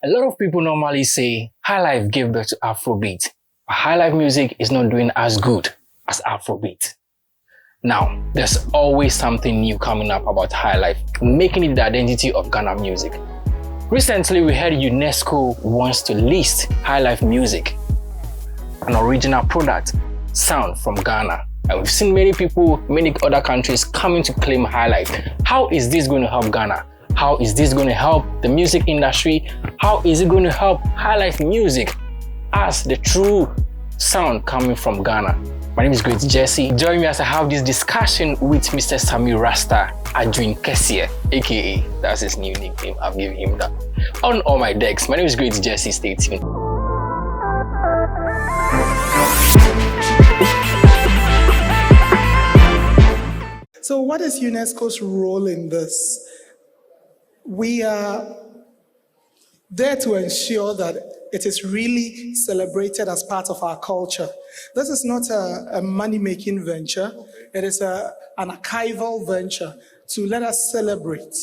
lot of people normally say high life gave birth to Afrobeat, but high life music is not doing as good as Afrobeat. Now, there's always something new coming up about high life, making it the identity of Ghana music. Recently, we heard UNESCO wants to list high life music, an original product, sound from Ghana. And we've seen many people, many other countries coming to claim high life. How is this going to help Ghana? How is this going to help the music industry? How is it going to help high life music as the true sound coming from Ghana? My name is Great Jesse. Join me as I have this discussion with Mr. Sammy Rasta Kesie, aka that's his new nickname. I've given him that. On all my decks, my name is Great Jesse. Stay tuned. So what is UNESCO's role in this? We are there to ensure that it is really celebrated as part of our culture. This is not a money-making venture. It is an archival venture to let us celebrate.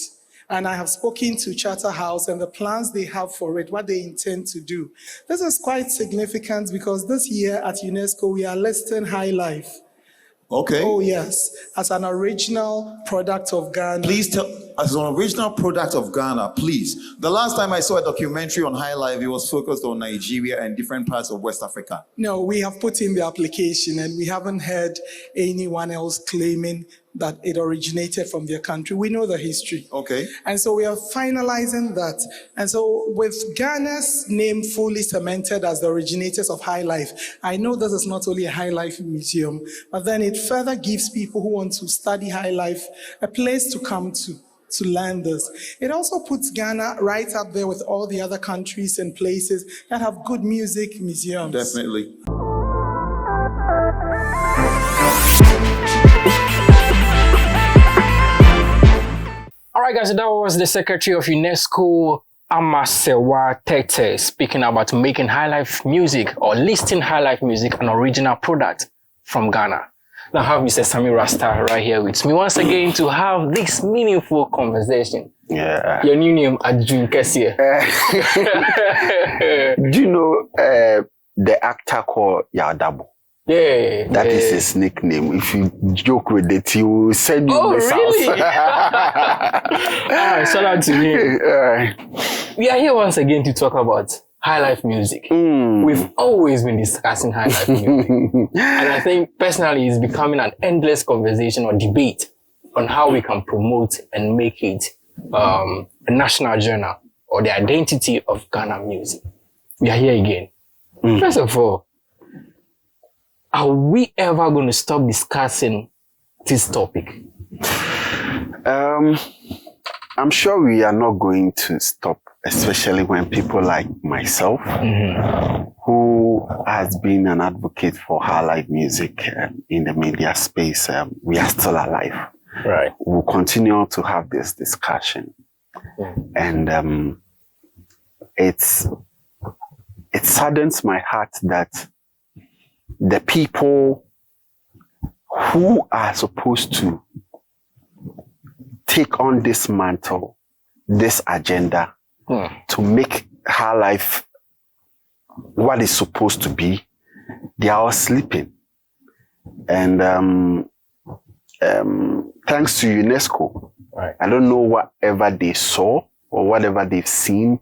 And I have spoken to Charterhouse and the plans they have for it, what they intend to do. This is quite significant because this year at UNESCO, we are listing High Life. Okay. Oh, yes. As an original product of Ghana. Please tell, as an original product of Ghana, please. The last time I saw a documentary on High Life, it was focused on Nigeria and different parts of West Africa. No, we have put in the application and we haven't heard anyone else claiming that it originated from their country. We know the history. Okay. And so we are finalizing that. And so with Ghana's name fully cemented as the originators of High Life, I know this is not only a High Life museum, but then it further gives people who want to study High Life a place to come to learn this. It also puts Ghana right up there with all the other countries and places that have good music museums. Definitely. All right, guys, so that was the Secretary of UNESCO, Amasewa Tete, speaking about making high life music or listing high life music, an original product from Ghana. Now I have Mr. Sammy Rasta right here with me once again to have this meaningful conversation. Yeah. Your new name, Kesie. Do you know the actor called Yadabo? Yeah. That is his nickname. If you joke with it, he will send you missiles. Really? Shout out to him. We are here once again to talk about high life music. We've always been discussing high life music. And I think personally it's becoming an endless conversation or debate on how we can promote and make it a national journal or the identity of Ghana music. We are here again. First of all, are we ever going to stop discussing this topic? I'm sure we are not going to stop, especially when people like myself, who has been an advocate for high life music in the media space, we are still alive. Right. We'll continue to have this discussion. And it saddens my heart that the people who are supposed to take on this mantle, this agenda, to make high life what it's supposed to be, they are all sleeping. And thanks to UNESCO, right. I don't know whatever they saw or whatever they've seen,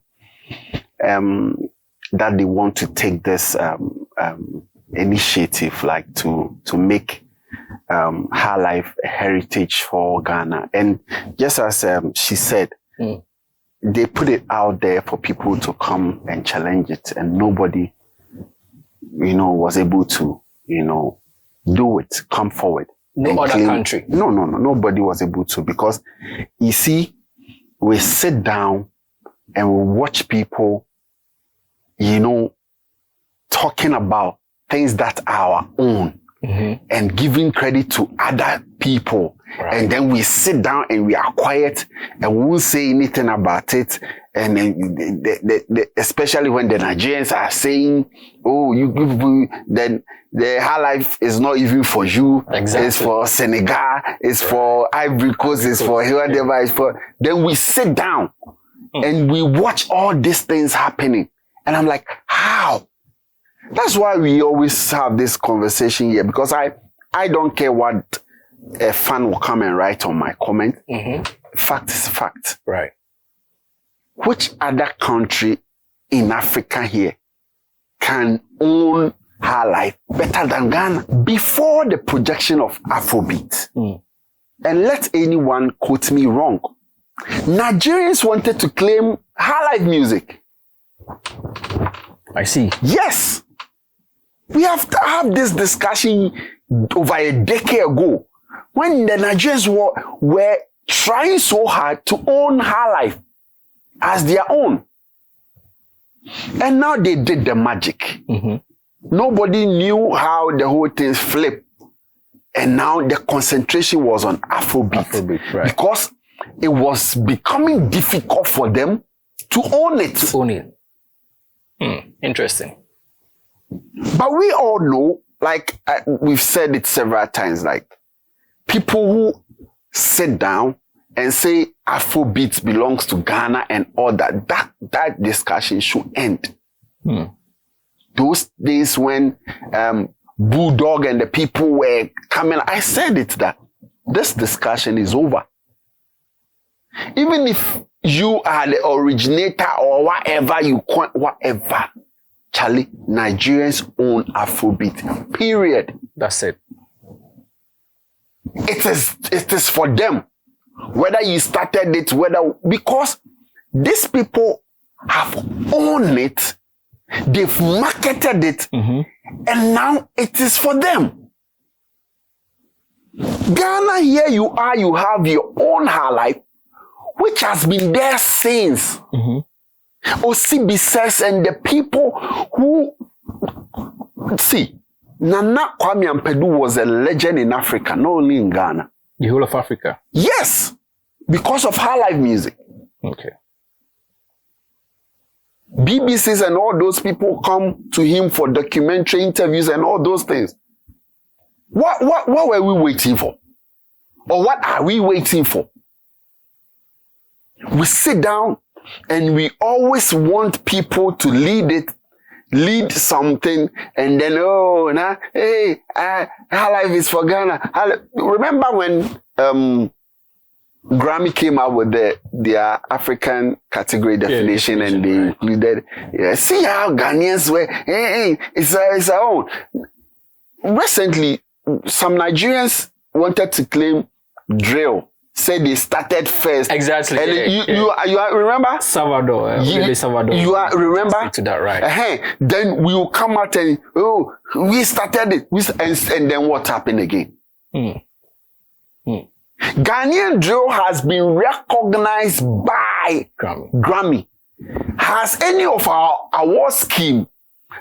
that they want to take this initiative, like to make high life a heritage for Ghana. And just as she said, they put it out there for people to come and challenge it, and nobody, was able to, do it, come forward. No other country. No, nobody was able to, because you see, we sit down and we watch people, talking about things that are our own, and giving credit to other people. Right. And then we sit down and we are quiet and we won't say anything about it. And then especially when the Nigerians are saying, oh, then the high life is not even for you. Exactly. It's for Senegal, it's for Ivory Coast, it's for whatever it's for. Then we sit down And we watch all these things happening. And I'm like, how? That's why we always have this conversation here, because I don't care what a fan will come and write on my comment. Fact is fact. Right. Which other country in Africa here can own her life better than Ghana before the projection of Afrobeat? And let anyone quote me wrong. Nigerians wanted to claim high life music. I see. Yes. We have to have this discussion over a decade ago when the Nigerians were trying so hard to own high life as their own. And now they did the magic. Nobody knew how the whole thing flipped. And now the concentration was on Afrobeat. Right. Because it was becoming difficult for them to own it. Interesting. But we all know, like we've said it several times, like people who sit down and say Afrobeat belongs to Ghana and all that discussion should end. Those days when Bulldog and the people were coming, I said it that this discussion is over. Even if you are the originator or whatever whatever, Charlie, Nigerians own Afrobeat. Period. That's it. It is for them. Whether you started it, because these people have owned it, they've marketed it, and now it is for them. Ghana, here you are, you have your own high life, which has been there since. OCB says, and the people who see, Nana Kwame Ampedu was a legend in Africa, not only in Ghana. The whole of Africa? Yes, because of high life music. Okay. BBCs and all those people come to him for documentary interviews and all those things. What were we waiting for? Or what are we waiting for? We sit down and we always want people to lead something, and then, high life is for Ghana. Remember when Grammy came out with their African category definition, and they included, see how Ghanaians were, it's our own. Recently, some Nigerians wanted to claim drill. Said they started first. Exactly. And you remember? Salvador. You are remember? To that, right. Then we will come out and, we started it. And then what happened again? Ghanaian drill has been recognized by Grammy. Has any of our award scheme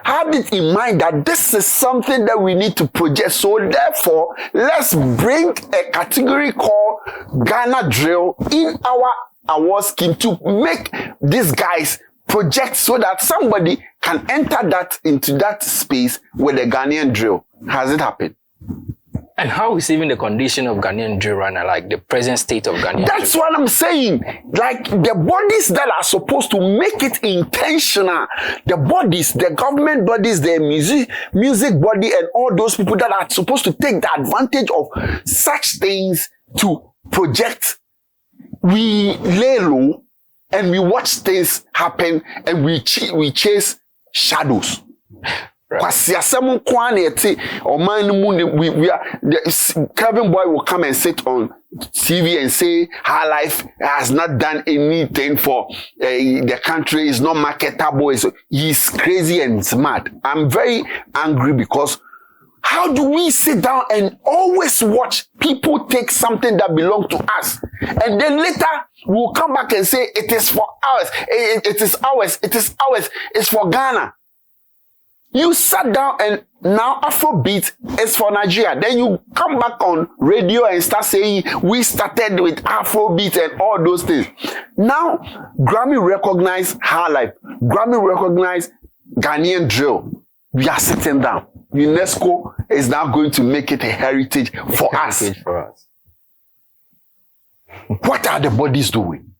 had it in mind that this is something that we need to project? So therefore, let's bring a category called Ghana Drill in our award scheme to make these guys project so that somebody can enter into that space with the Ghanaian drill. Has it happened? And how is even the condition of Ghanaian drill right now, like the present state of Ghanaian That's drill? What I'm saying. Like the bodies that are supposed to make it intentional, the bodies, the government bodies, the music body, and all those people that are supposed to take the advantage of such things to project. We lay low and we watch things happen and we chase shadows. Kevin Boy will come and sit on TV and say her life has not done anything for the country, is not marketable. He's crazy and smart. I'm very angry because how do we sit down and always watch people take something that belongs to us, and then later we'll come back and say it is for ours, it is ours, it is ours, it's for Ghana. You sat down and now Afrobeat is for Nigeria. Then you come back on radio and start saying we started with Afrobeat and all those things. Now Grammy recognized High Life. Grammy recognized Ghanaian drill. We are sitting down. UNESCO is now going to make it a heritage for us. What are the bodies doing?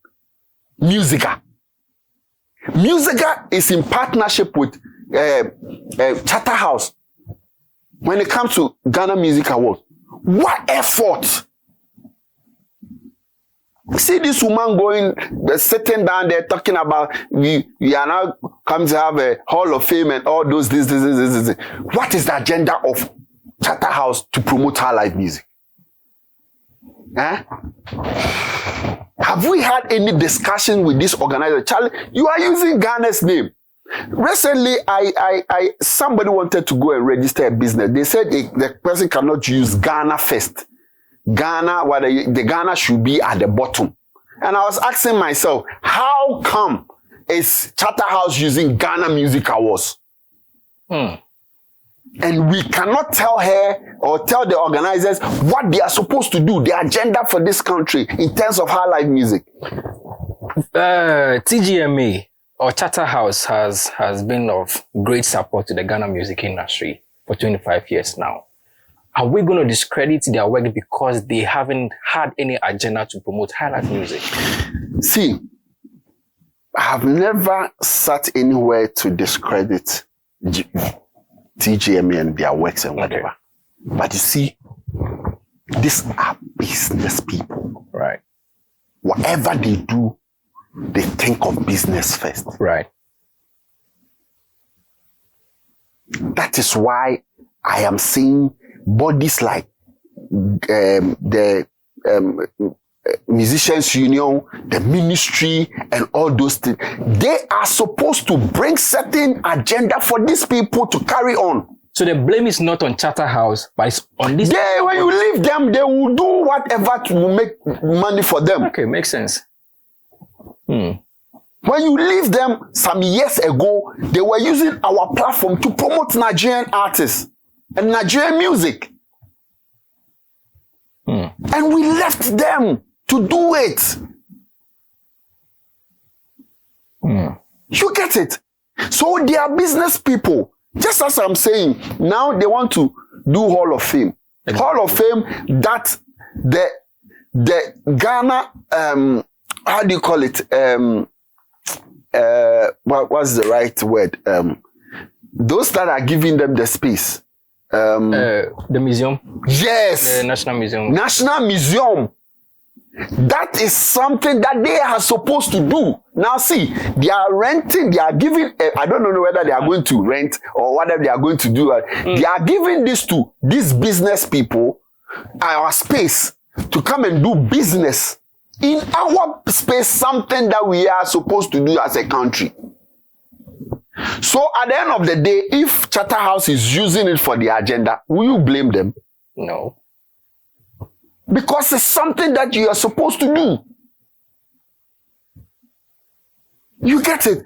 Musica. Musica is in partnership with Charterhouse when it comes to Ghana Music Awards. What effort! See this woman going, sitting down there talking about we are now coming to have a Hall of Fame and all those this. What is the agenda of Charterhouse to promote her live music? Have we had any discussion with this organizer? Charlie, you are using Ghana's name. Recently, somebody wanted to go and register a business. They said the person cannot use Ghana first. Ghana, the Ghana should be at the bottom. And I was asking myself, how come is Charterhouse using Ghana Music Awards? And we cannot tell her or tell the organizers what they are supposed to do, the agenda for this country in terms of high live music. TGMA or Charterhouse has been of great support to the Ghana music industry for 25 years now. Are we going to discredit their work because they haven't had any agenda to promote high life music? See, I have never sat anywhere to discredit TGMA and their works and whatever. Okay. But you see, these are business people. Right. Whatever they do, they think of business first. Right. That is why I am saying bodies like the musicians union, the ministry, and all those things, they are supposed to bring certain agenda for these people to carry on. So the blame is not on Charterhouse, but it's on this. When you leave them, they will do whatever to make money for them. Okay, makes sense. When you leave them some years ago, they were using our platform to promote Nigerian artists and Nigerian music. And we left them to do it. You get it? So they are business people. Just as I'm saying, now they want to do Hall of Fame. Exactly. Hall of Fame that the Ghana, how do you call it? What's the right word? Those that are giving them the space. The museum? Yes. The National Museum. National Museum. That is something that they are supposed to do. Now see, they are renting, they are giving, I don't know whether they are going to rent or whatever they are going to do. They are giving this to these business people, our space, to come and do business in our space, something that we are supposed to do as a country. So at the end of the day, if Charterhouse is using it for the agenda, will you blame them? No. Because it's something that you are supposed to do. You get it?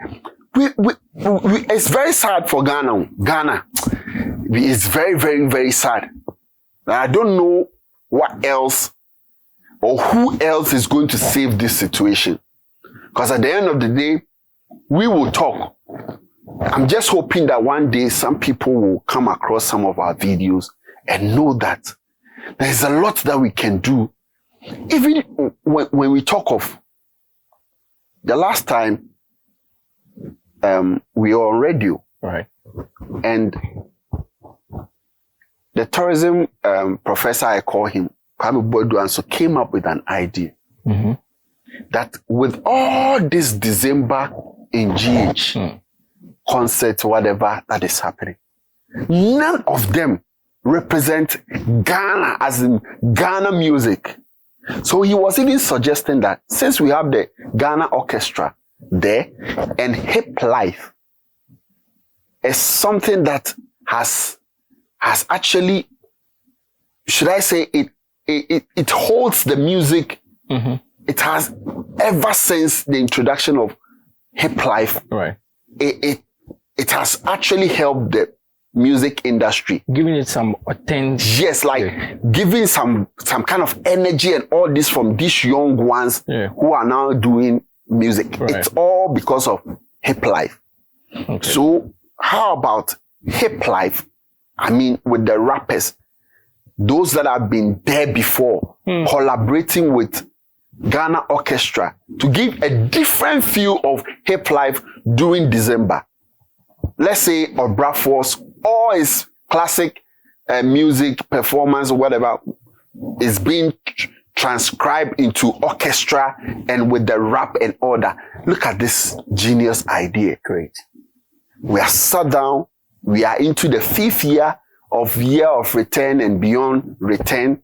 It's very sad for Ghana. Ghana. It's very, very, very sad. I don't know what else or who else is going to save this situation. Because at the end of the day, we will talk. I'm just hoping that one day some people will come across some of our videos and know that there's a lot that we can do. Even when we talk of the last time we were on radio, right? And the tourism professor, I call him, Kwame Boduanso, came up with an idea that with all this December in GH concert, whatever that is happening, none of them represent Ghana as in Ghana music. So he was even suggesting that since we have the Ghana Orchestra there and hip life is something that has actually, should I say, it holds the music. It has ever since the introduction of hip life. Right. It has actually helped the music industry, giving it some attention. Yes, like giving some kind of energy and all this from these young ones who are now doing music. Right. It's all because of hip life. Okay. So how about hip life? I mean, with the rappers, those that have been there before, collaborating with Ghana Orchestra to give a different feel of hip life during December. Let's say Obraforce, all his classic music performance or whatever is being transcribed into orchestra and with the rap and all that. Look at this genius idea. Great. We are sat down. We are into the 5th year of return and beyond return.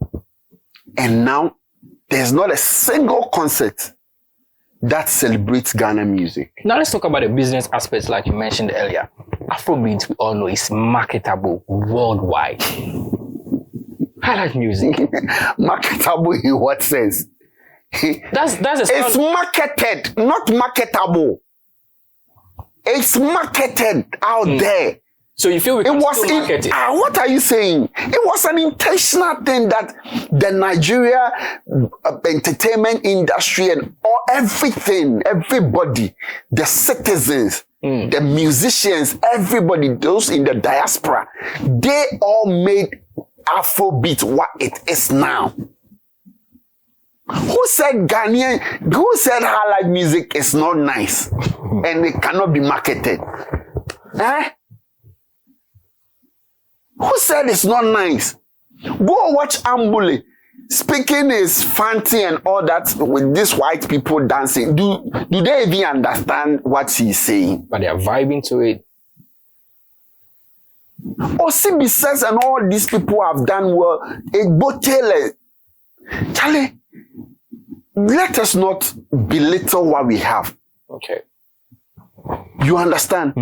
And now there's not a single concert that celebrates Ghana music. Now let's talk about the business aspects like you mentioned earlier. Afrobeat, we all know, is marketable worldwide. Highlife music. Marketable in what sense? That's a It's marketed, not marketable. It's marketed out there. So you feel we can still market it? What are you saying? It was an intentional thing that the Nigeria entertainment industry and everything, everybody, the citizens, the musicians, everybody, those in the diaspora, they all made Afrobeat what it is now. Who said highlife music is not nice and it cannot be marketed? Who said it's not nice? Go watch Ambule. Speaking is fancy and all that with these white people dancing. Do they even understand what he's saying? But they are vibing to it. CB says and all these people have done well. Charlie, let us not belittle what we have. Okay. You understand?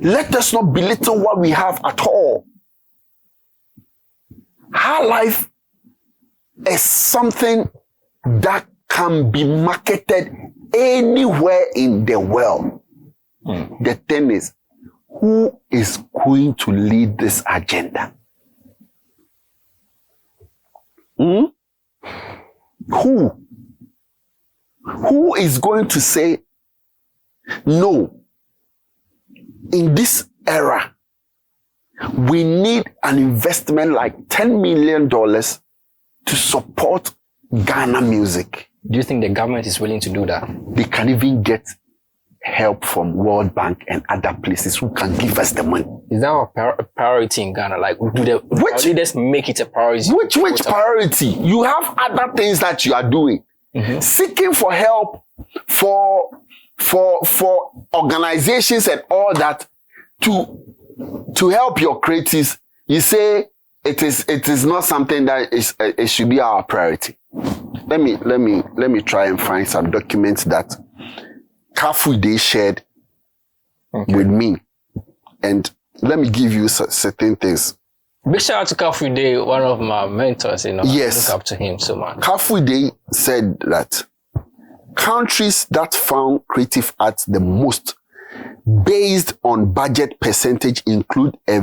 Let us not belittle what we have at all. Highlife is something that can be marketed anywhere in the world. The thing is, who is going to lead this agenda? Who? Who is going to say, no, in this era, we need an investment like $10 million to support Ghana music? Do you think the government is willing to do that? They can even get help from World Bank and other places who can give us the money. Is that a priority in Ghana? Like, do the leaders make it a priority? Which priority? You have other things that you are doing. Seeking for help for organizations and all that to help your creatives. You say it is not something that it should be our priority. Let me try and find some documents that Kafude shared with me, and let me give you certain things. Big shout out to Kafude, one of my mentors. Yes, I look up to him so much. Kafude said that countries that found creative arts the most based on budget percentage include a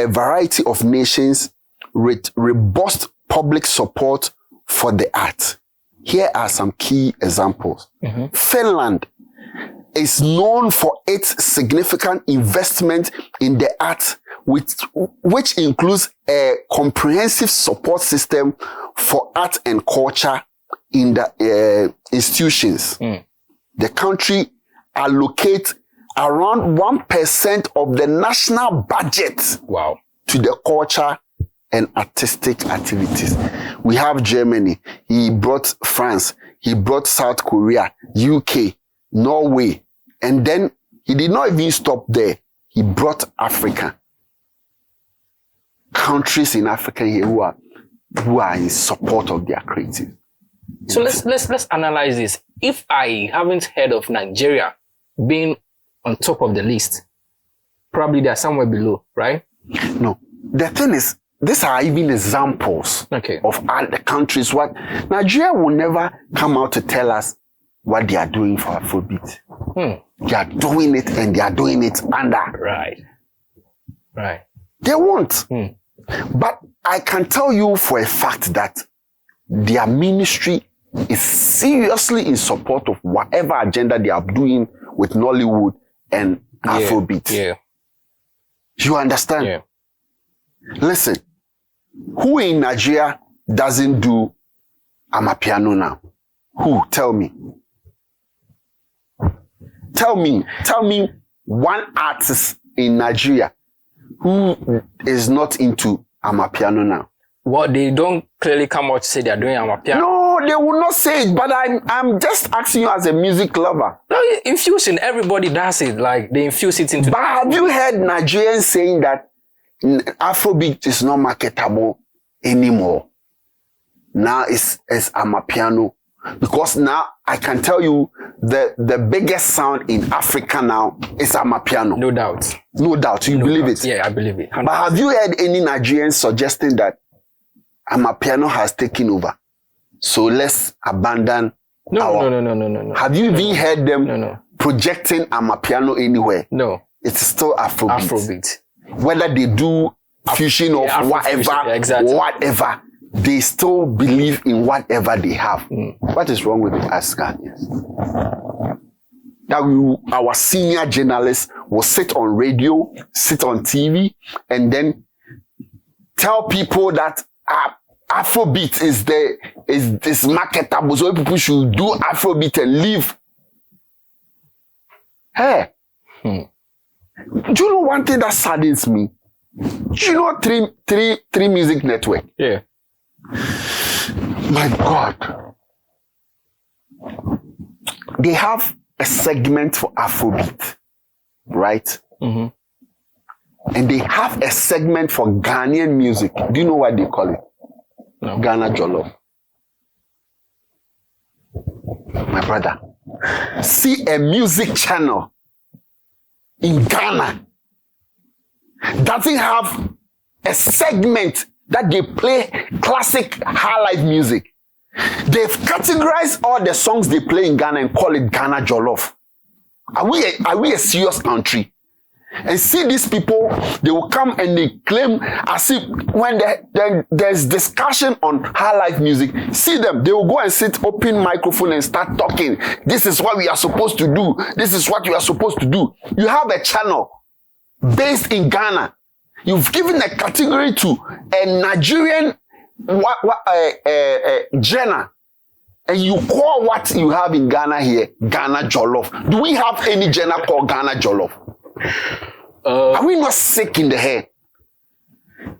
variety of nations with robust public support for the arts. Here are some key examples. Finland is known for its significant investment in the arts, which includes a comprehensive support system for art and culture in the institutions. The country allocates around 1% of the national budget to the culture and artistic activities. We have Germany. He brought France. He brought South Korea, UK, Norway. And then he did not even stop there. He brought Africa. Countries in Africa here who are in support of their creative. So let's analyze this. If I haven't heard of Nigeria being on top of the list, probably they're somewhere below, right? No. The thing is, these are even examples of other countries. What Nigeria will never come out to tell us what they are doing for Afrobeat. They are doing it and they are doing it under. Right. They won't. But I can tell you for a fact that their ministry is seriously in support of whatever agenda they are doing with Nollywood and Afrobeat. Yeah. You understand? Yeah. Listen, who in Nigeria doesn't do Amapiano now? Who? Tell me. Tell me one artist in Nigeria who is not into amapiano now. Well, they don't clearly come out to say they're doing amapiano. No, they will not say it, but I'm just asking you as a music lover. No, infusing, everybody does it. Like, they infuse it into... But have you heard Nigerians saying that Afrobeat is not marketable anymore? Now it's amapiano. Because now I can tell you the biggest sound in Africa now is amapiano. No doubt. No doubt. You believe it? Yeah, I believe it. 100%. But have you heard any Nigerians suggesting that amapiano has taken over? So let's abandon No. Have you even heard them projecting amapiano anywhere? No. It's still Afrobeat. Afrobeat. Whether they do fusion of whatever, they still believe in whatever they have. What is wrong with us, Ghanaians? That our senior journalists will sit on radio, sit on TV, and then tell people that Afrobeat is marketable, so people should do Afrobeat and live. Hey, do you know one thing that saddens me? Do you know 3MUSIC network? Yeah. My God. They have a segment for Afrobeat, right? Mm-hmm. And they have a segment for Ghanaian music. Do you know what they call it? No. Ghana Jollof. My brother, see a music channel in Ghana doesn't have a segment that they play classic high life music. They've categorized all the songs they play in Ghana and call it Ghana Jollof. Are we a serious country? And see these people, they will come and they claim as if when there's discussion on high life music, see them, they will go and sit open microphone and start talking. This is what we are supposed to do. This is what you are supposed to do. You have a channel based in Ghana. You've given a category to a Nigerian genre, and you call what you have in Ghana here Ghana Jollof. Do we have any genre called Ghana Jollof? Are we not sick in the head?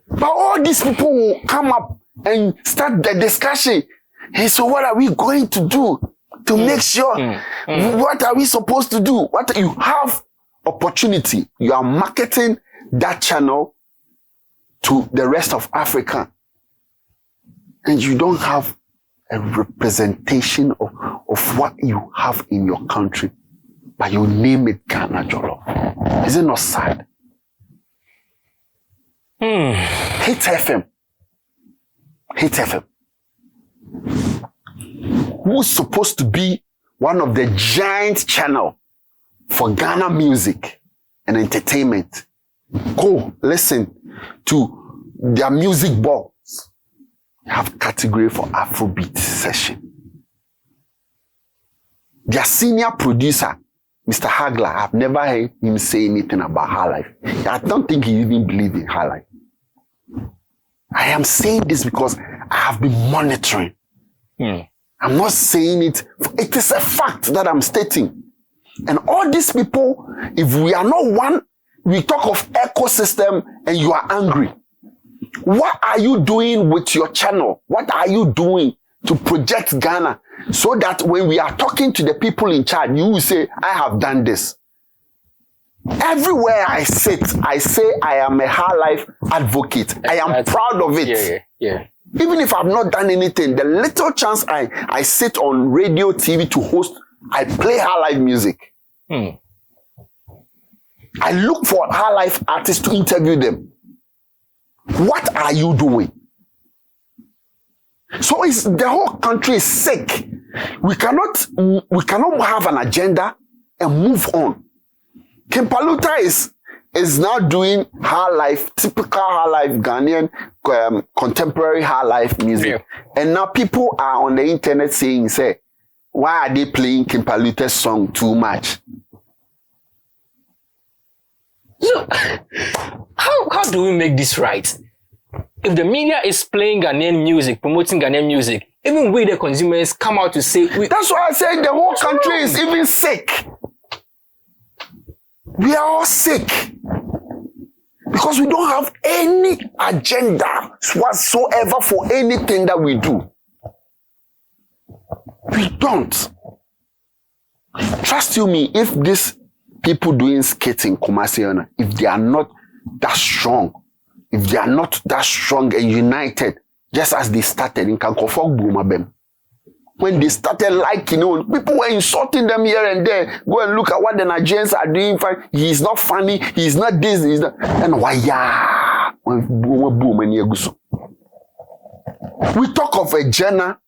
But all these people will come up and start the discussion. Hey, so what are we going to do to make sure? What are we supposed to do? What you have opportunity. You are marketing that channel to the rest of Africa. And you don't have a representation of what you have in your country. But you name it Ghana Jollof. Is it not sad? Hitzfm. Who's supposed to be one of the giant channel for Ghana music and entertainment? Go listen to their music boards. They have category for Afrobeat session. Their senior producer, Mr. Hagler, I've never heard him say anything about high life. I don't think he even believes in high life. I am saying this because I have been monitoring. I'm not saying it. It is a fact that I'm stating. And all these people, if we are not one, we talk of ecosystem and you are angry. What are you doing with your channel? What are you doing to project Ghana so that when we are talking to the people in charge, you will say, I have done this. Everywhere I sit, I say I am a high life advocate. I am proud of it. Yeah. Even if I've not done anything, the little chance I sit on radio, TV to host, I play high life music. I look for high life artists to interview them. What are you doing? So the whole country is sick. We cannot have an agenda and move on. Kimpaluta is now doing high life, typical high life Ghanaian contemporary high life music. Yeah. And now people are on the internet saying, why are they playing Kimpaluta's song too much? So, how do we make this right? If the media is playing Ghanaian music, promoting Ghanaian music, even we, the consumers, come out to say... That's why I said the whole country is even sick. We are all sick. Because we don't have any agenda whatsoever for anything that we do. We don't. Trust you me, if these people doing skating, Kumasi, if they are not that strong, if they are not that strong and united, just as they started in Kankofok Boomabem, when they started liking, people were insulting them here and there. Go and look at what the Nigerians are doing. He's not funny. He's not this. He's not. And why? Yeah. We talk of a genre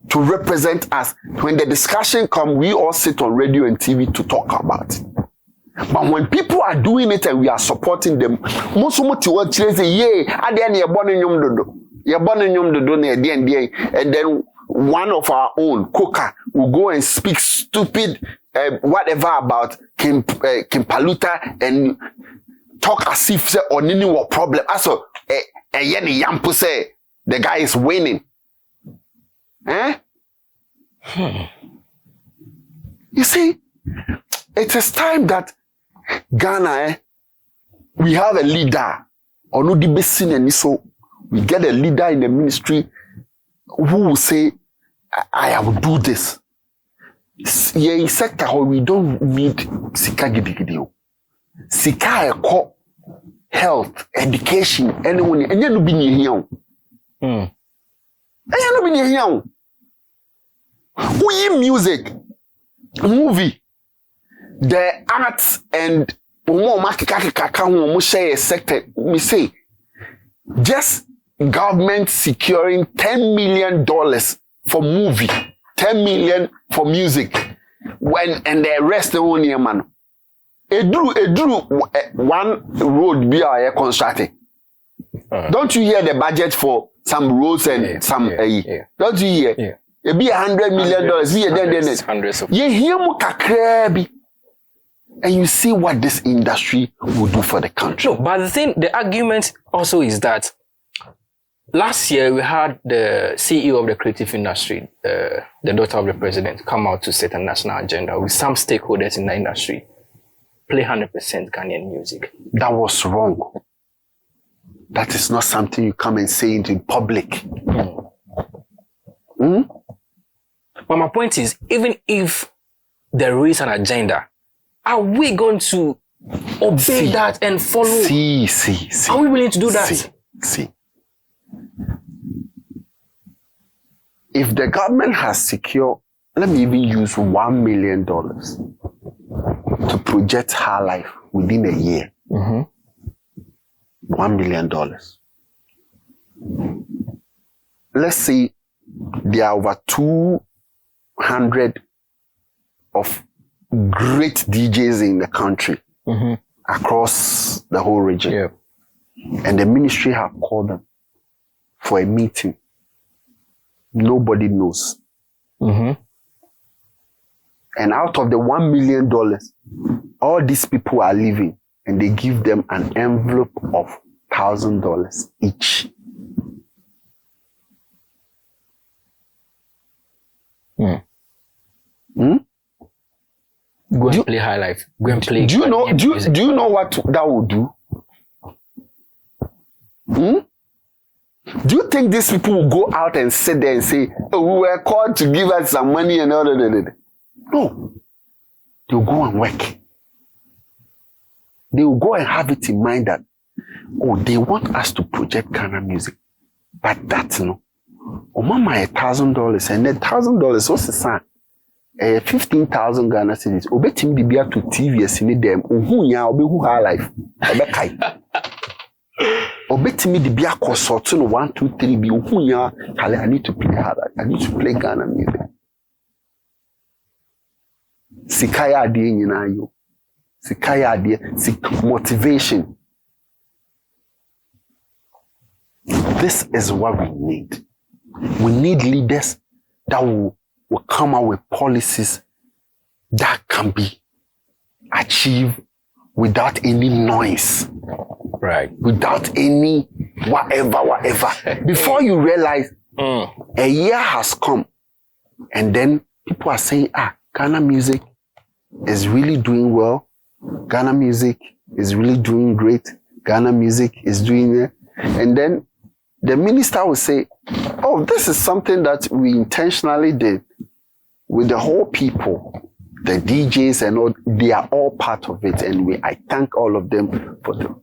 to represent us. When the discussion comes, we all sit on radio and TV to talk about it. But when people are doing it and we are supporting them, most of what you say, yeah, and then you're born in and then one of our own, Coca, will go and speak stupid whatever about Kim Paluta and talk as if say on any problem. Also, Yenny Yampu say the guy is winning. You see, it is time that Ghana, we have a leader. Or no debating and so we get a leader in the ministry who will say, I will do this. Yeah, in sector where we don't need sika gidigidio. Sika eko health, education, anyone, and you no be near here. And you no be near here. We music, movie, the arts and sector, we say, just government securing $10 million for movie, 10 million for music, and the rest of one year man. It drew one road be constructed. Don't you hear the budget for some roads and some? Don't you hear? It be $100 million. Hundreds of. You hear mo kakrebi. And you see what this industry will do for the country. No, but the argument also is that last year we had the CEO of the creative industry, the daughter of the president, come out to set a national agenda with some stakeholders in the industry, play 100% Ghanaian music. That was wrong. That is not something you come and say in public. But my point is, even if there is an agenda, are we going to obey that and follow? See. Are we willing to do that? See. If the government has secured, let me even use $1 million to project her life within a year. $1 million. Let's say there are over 200 of great DJs in the country across the whole region. Yeah. And the ministry have called them for a meeting. Nobody knows. And out of the $1 million, all these people are leaving and they give them an envelope of $1,000 each. Go and play high life. Go and play. Do you know what that would do? Do you think these people will go out and sit there and say, oh, we were called to give us some money and all that? No. They'll go and work. They will go and have it in mind that, oh, they want us to project Ghana music. But that's no. Oh, mama, $1,000 and then $1,000, what's the sign? 15,000 Ghana cedis. Obetim bibia to TV asini dem. Ohunya obehu high life. Obekai. Obetimi bibia consult no 1 2 3 bi ohunya. I need to play hard. I need to play Ghana music. Sikaya ade nyina yo. Sikaya ade motivation. This is what we need. We need leaders that will come out with policies that can be achieved without any noise. Right. Without any whatever. Before you realize, A year has come, and then people are saying, Ghana music is really doing well. Ghana music is really doing great. Ghana music is doing it. And then the minister will say, oh, this is something that we intentionally did with the whole people, the DJs and all, they are all part of it. And I thank all of them for them.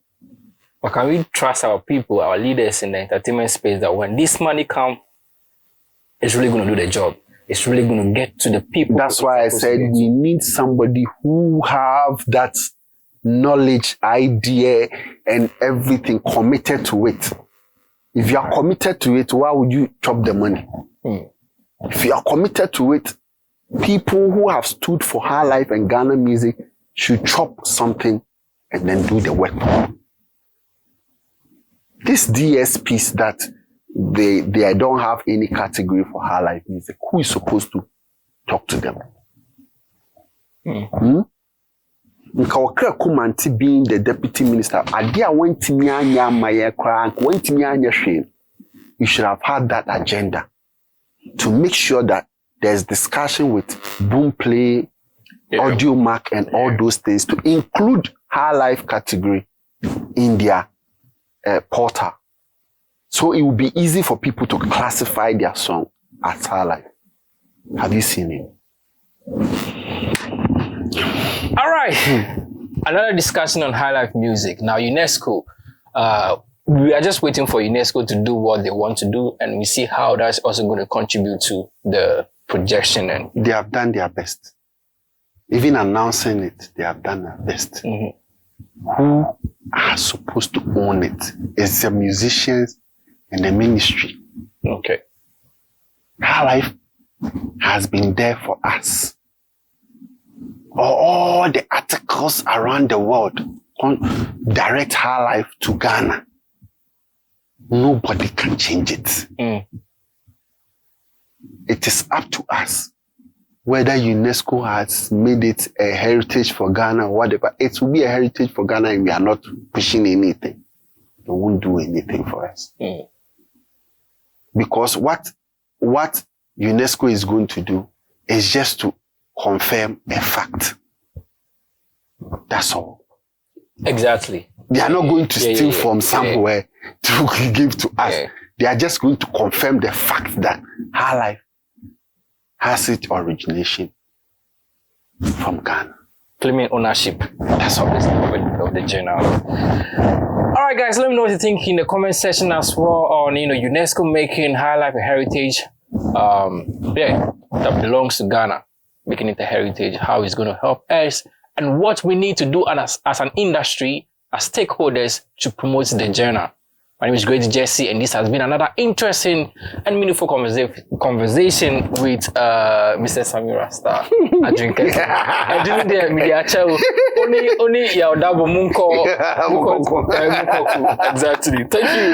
But can we trust our people, our leaders in the entertainment space, that when this money comes, it's really going to do the job? It's really going to get to the people. That's why I said we need somebody who have that knowledge, idea, and everything committed to it. If you are committed to it, why would you chop the money? If you are committed to it, people who have stood for high life and Ghana music should chop something and then do the work. These DSPs that they don't have any category for high life music, who is supposed to talk to them? Nkawakra Kumanti being the deputy minister, Adia went to Nyanya Maya Krank, went to Nyanya Shin. You should have had that agenda to make sure that there's discussion with boom play, audio mark, and all those things to include high life category in their portal. So it will be easy for people to classify their song as high life. Have you seen it? All right. Another discussion on high life music. Now, UNESCO, we are just waiting for UNESCO to do what they want to do, and we see how that's also going to contribute to the projection. And they have done their best. Even announcing it, they have done their best. Who are supposed to own it? It's the musicians and the ministry. Okay. High life has been there for us. All the articles around the world on direct high life to Ghana. Nobody can change it. It is up to us whether UNESCO has made it a heritage for Ghana or whatever. It will be a heritage for Ghana and we are not pushing anything. They won't do anything for us. Because what UNESCO is going to do is just to confirm a fact. That's all. Exactly. They are not going to steal from somewhere to give to us. They are just going to confirm the fact that high life has its origination from Ghana. Claiming ownership. That's all of the journal. All right, guys, let me know what you think in the comment section as well on UNESCO making high life a heritage. That belongs to Ghana, making it a heritage, how it's going to help us, and what we need to do as an industry, as stakeholders, to promote the journal. My name is Great Jesse, and this has been another interesting and meaningful conversation with Mr. Sammy Rasta. I drink it. I didn't dare media chow. Only ya double munko. Exactly. Thank you.